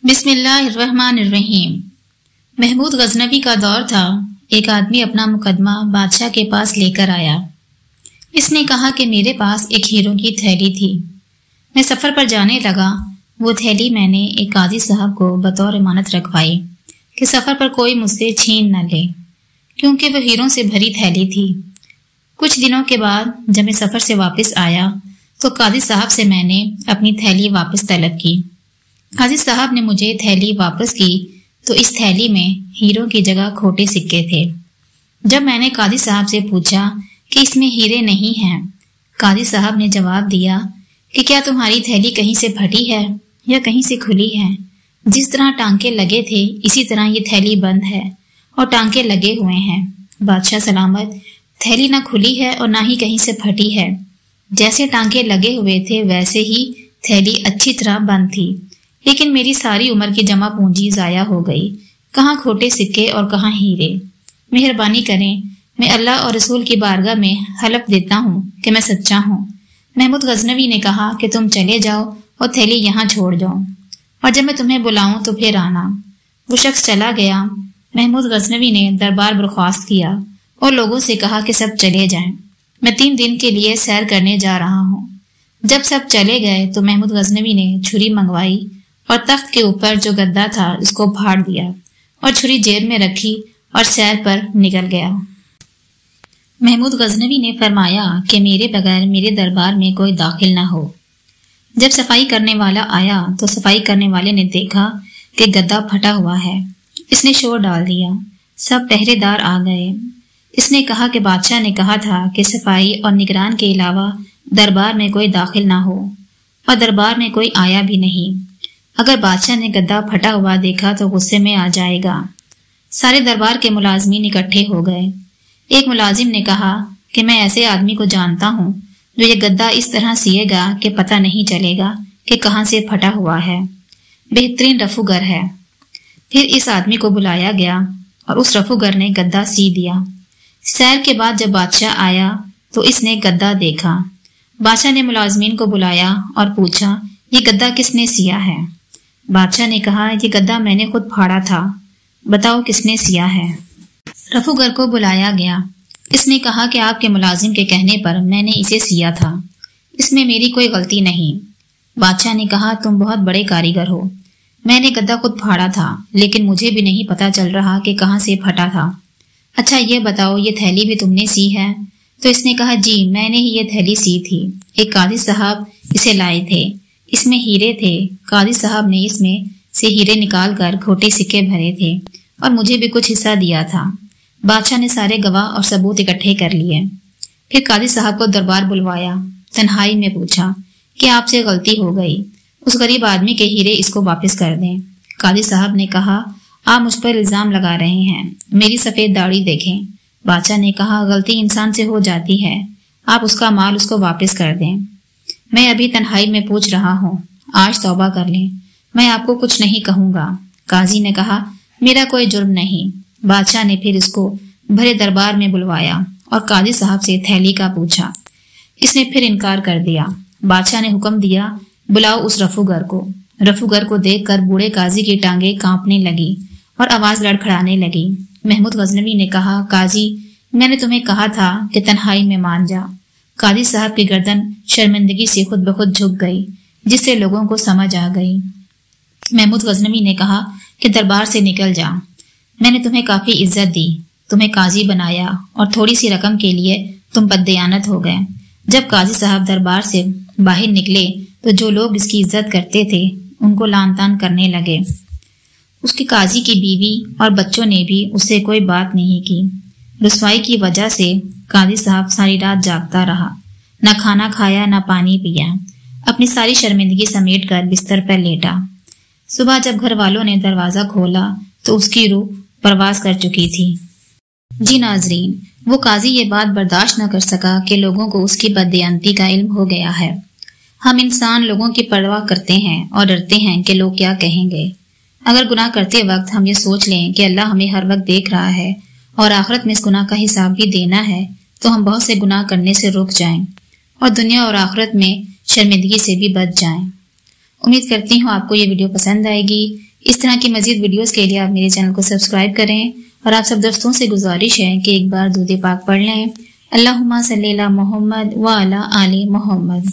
بسم اللہ الرحمن الرحیم۔ محمود غزنوی کا دور تھا۔ ایک آدمی اپنا مقدمہ بادشاہ کے پاس لے کر آیا۔ اس نے کہا کہ میرے پاس ایک ہیروں کی تھیلی تھی، میں سفر پر جانے لگا۔ وہ تھیلی میں نے ایک قاضی صاحب کو بطور امانت رکھوائی کہ سفر پر کوئی مجھ سے چھین نہ لے، کیونکہ وہ ہیروں سے بھری تھیلی تھی۔ کچھ دنوں کے بعد جب میں سفر سے واپس آیا تو قاضی صاحب سے میں نے اپنی تھیلی واپس طلب کی۔ قاضی صاحب نے مجھے تھیلی واپس کی تو اس تھیلی میں ہیروں کی جگہ کھوٹے سکے تھے۔ جب میں نے قاضی صاحب سے پوچھا کہ اس میں ہیرے نہیں ہیں، قاضی صاحب نے جواب دیا کہ کیا تمہاری تھیلی کہیں سے پھٹی ہے یا کہیں سے کھلی ہے؟ جس طرح ٹانکے لگے تھے اسی طرح یہ تھیلی بند ہے اور ٹانکے لگے ہوئے ہیں۔ بادشاہ سلامت، تھیلی نہ کھلی ہے اور نہ ہی کہیں سے پھٹی ہے۔ جیسے ٹانکے لگے ہوئے تھے ویسے ہی تھیلی اچھی طرح بند تھی، لیکن میری ساری عمر کی جمع پونجی ضائع ہو گئی۔ کہاں کھوٹے سکے اور کہاں ہیرے؟ مہربانی کریں، میں اللہ اور رسول کی بارگاہ میں حلف دیتا ہوں کہ میں سچا ہوں۔ محمود غزنوی نے کہا کہ تم چلے جاؤ اور تھیلی یہاں چھوڑ جاؤ، اور جب میں تمہیں بلاؤں تو پھر آنا۔ وہ شخص چلا گیا۔ محمود غزنوی نے دربار برخاست کیا اور لوگوں سے کہا کہ سب چلے جائیں، میں 3 دن کے لیے سیر کرنے جا رہا ہوں۔ جب سب چلے گئے تو محمود غزنوی نے چھری منگوائی اور تخت کے اوپر جو گدا تھا اس کو پھاڑ دیا اور چھری جیب میں رکھی اور سیر پر نکل گیا۔ محمود غزنوی نے فرمایا کہ میرے بغیر میرے دربار میں کوئی داخل نہ ہو۔ جب صفائی کرنے والا آیا تو صفائی کرنے والے نے دیکھا کہ گدا پھٹا ہوا ہے۔ اس نے شور ڈال دیا، سب پہرے دار آ گئے۔ اس نے کہا کہ بادشاہ نے کہا تھا کہ صفائی اور نگران کے علاوہ دربار میں کوئی داخل نہ ہو، اور دربار میں کوئی آیا بھی نہیں۔ اگر بادشاہ نے گدا پھٹا ہوا دیکھا تو غصے میں آ جائے گا۔ سارے دربار کے ملازمین اکٹھے ہو گئے۔ ایک ملازم نے کہا کہ میں ایسے آدمی کو جانتا ہوں جو یہ گدا اس طرح سیے گا کہ پتہ نہیں چلے گا کہ کہاں سے پھٹا ہوا ہے، بہترین رفوگر ہے۔ پھر اس آدمی کو بلایا گیا اور اس رفوگر نے گدا سی دیا۔ سیر کے بعد جب بادشاہ آیا تو اس نے گدا دیکھا۔ بادشاہ نے ملازمین کو بلایا اور پوچھا یہ گدا کس نے سیا ہے؟ بادشاہ نے کہا یہ گدا میں نے خود پھاڑا تھا، بتاؤ کس نے سیا ہے؟ رفوگر کو بلایا گیا۔ اس نے کہا کہ آپ کے ملازم کے کہنے پر میں نے اسے سیا تھا، اس میں میری کوئی غلطی نہیں۔ بادشاہ نے کہا تم بہت بڑے کاریگر ہو، میں نے گدا خود پھاڑا تھا لیکن مجھے بھی نہیں پتا چل رہا کہ کہاں سے پھٹا تھا۔ اچھا یہ بتاؤ یہ تھیلی بھی تم نے سی ہے؟ تو اس نے کہا جی میں نے ہی یہ تھیلی سی تھی، ایک قاضی صاحب اسے لائے تھے، اس میں ہیرے تھے، قاضی صاحب نے اس میں سے ہیرے نکال کر کھوٹے سکے بھرے تھے اور مجھے بھی کچھ حصہ دیا تھا۔ بادشاہ نے سارے گواہ اور ثبوت اکٹھے کر لیے۔ پھر قاضی صاحب کو دربار بلوایا، تنہائی میں پوچھا کہ آپ سے غلطی ہو گئی، اس غریب آدمی کے ہیرے اس کو واپس کر دیں۔ قاضی صاحب نے کہا آپ مجھ پر الزام لگا رہے ہیں، میری سفید داڑھی دیکھیں۔ بادشاہ نے کہا غلطی انسان سے ہو جاتی ہے، آپ اس کا مال اس کو واپس کر دیں۔ میں ابھی تنہائی میں پوچھ رہا ہوں، آج توبہ کر لیں، میں آپ کو کچھ نہیں کہوں گا۔ قاضی نے کہا میرا کوئی جرم نہیں۔ بادشاہ نے پھر اس کو بھرے دربار میں بلوایا اور قاضی صاحب سے تھیلی کا پوچھا، اس نے پھر انکار کر دیا۔ بادشاہ نے حکم دیا بلاؤ اس رفوگر کو۔ رفوگر کو دیکھ کر بوڑھے قاضی کی ٹانگیں کانپنے لگی اور آواز لڑکھڑانے لگی۔ محمود غزنوی نے کہا قاضی میں نے تمہیں کہا تھا کہ تنہائی میں مان جا۔ قاضی صاحب کی گردن شرمندگی سے خود بخود جھک گئی، جس سے لوگوں کو سمجھ آ گئی۔ محمود غزنوی نے کہا کہ دربار سے نکل جا، میں نے تمہیں کافی عزت دی، تمہیں قاضی بنایا اور تھوڑی سی رقم کے لیے تم بددیانت ہو گئے۔ جب قاضی صاحب دربار سے باہر نکلے تو جو لوگ اس کی عزت کرتے تھے ان کو لان تان کرنے لگے۔ اس کی قاضی کی بیوی اور بچوں نے بھی اس سے کوئی بات نہیں کی۔ رسوائی کی وجہ سے قاضی صاحب ساری رات جاگتا رہا، نہ کھانا کھایا نہ پانی پیا، اپنی ساری شرمندگی سمیٹ کر بستر پر لیٹا۔ صبح جب گھر والوں نے دروازہ کھولا تو اس کی روح پرواز کر چکی تھی۔ جی ناظرین، وہ قاضی یہ بات برداشت نہ کر سکا کہ لوگوں کو اس کی بددیانتی کا علم ہو گیا ہے۔ ہم انسان لوگوں کی پرواہ کرتے ہیں اور ڈرتے ہیں کہ لوگ کیا کہیں گے۔ اگر گناہ کرتے وقت ہم یہ سوچ لیں کہ اللہ ہمیں ہر وقت دیکھ رہا ہے اور آخرت میں اس گناہ کا حساب بھی دینا ہے تو ہم بہت سے گناہ کرنے سے رک جائیں اور دنیا اور آخرت میں شرمندگی سے بھی بچ جائیں۔ امید کرتی ہوں آپ کو یہ ویڈیو پسند آئے گی۔ اس طرح کی مزید ویڈیوز کے لیے آپ میرے چینل کو سبسکرائب کریں، اور آپ سب دوستوں سے گزارش ہے کہ ایک بار درود پاک پڑھ لیں۔ اللہم صلی علی محمد وعلی آل محمد۔